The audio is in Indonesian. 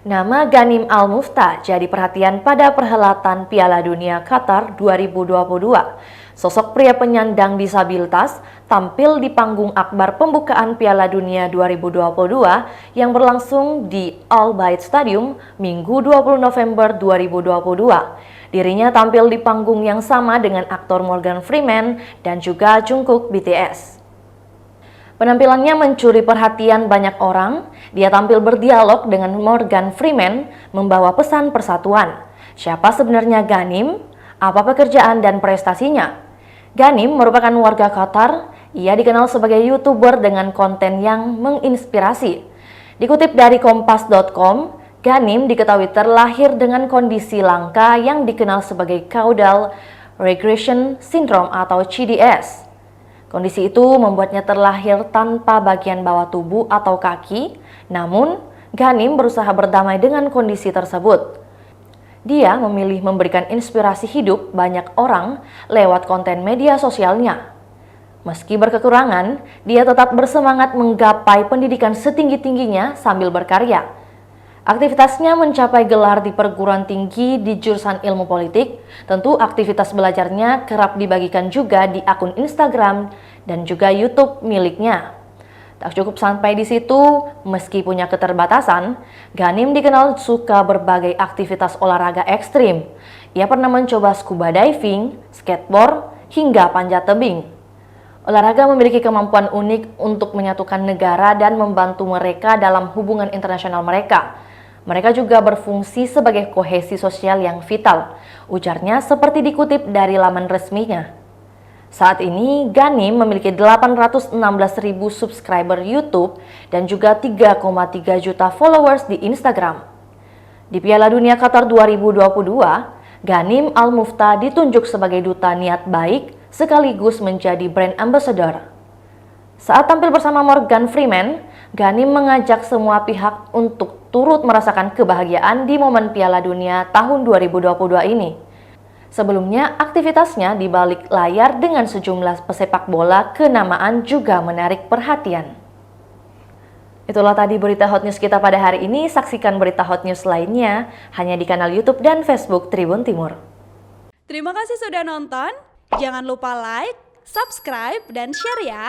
Nama Ghanim Al-Mufta jadi perhatian pada perhelatan Piala Dunia Qatar 2022. Sosok pria penyandang disabilitas tampil di panggung akbar pembukaan Piala Dunia 2022 yang berlangsung di Al Bayt Stadium Minggu 20 November 2022. Dirinya tampil di panggung yang sama dengan aktor Morgan Freeman dan juga Jungkook BTS. Penampilannya mencuri perhatian banyak orang. Dia tampil berdialog dengan Morgan Freeman, membawa pesan persatuan. Siapa sebenarnya Ghanim? Apa pekerjaan dan prestasinya? Ghanim merupakan warga Qatar. Ia dikenal sebagai YouTuber dengan konten yang menginspirasi. Dikutip dari Kompas.com, Ghanim diketahui terlahir dengan kondisi langka yang dikenal sebagai Caudal Regression Syndrome atau CDS. Kondisi itu membuatnya terlahir tanpa bagian bawah tubuh atau kaki, namun Ghanim berusaha berdamai dengan kondisi tersebut. Dia memilih memberikan inspirasi hidup banyak orang lewat konten media sosialnya. Meski berkekurangan, dia tetap bersemangat menggapai pendidikan setinggi-tingginya sambil berkarya. Aktivitasnya mencapai gelar di perguruan tinggi di jurusan ilmu politik. Tentu aktivitas belajarnya kerap dibagikan juga di akun Instagram dan juga YouTube miliknya. Tak cukup sampai di situ, meski punya keterbatasan, Ghanim dikenal suka berbagai aktivitas olahraga ekstrim. Ia pernah mencoba scuba diving, skateboard, hingga panjat tebing. Olahraga memiliki kemampuan unik untuk menyatukan negara dan membantu mereka dalam hubungan internasional mereka. Mereka juga berfungsi sebagai kohesi sosial yang vital, ujarnya seperti dikutip dari laman resminya. Saat ini, Ghanim memiliki 816.000 subscriber YouTube dan juga 3,3 juta followers di Instagram. Di Piala Dunia Qatar 2022, Ghanim Al-Mufta ditunjuk sebagai duta niat baik sekaligus menjadi brand ambassador. Saat tampil bersama Morgan Freeman, Ghanim mengajak semua pihak untuk turut merasakan kebahagiaan di momen Piala Dunia tahun 2022 ini. Sebelumnya, aktivitasnya di balik layar dengan sejumlah pesepak bola kenamaan juga menarik perhatian. Itulah tadi berita hot news kita pada hari ini. Saksikan berita hot news lainnya hanya di kanal YouTube dan Facebook Tribun Timur. Terima kasih sudah nonton. Jangan lupa like, subscribe, dan share ya.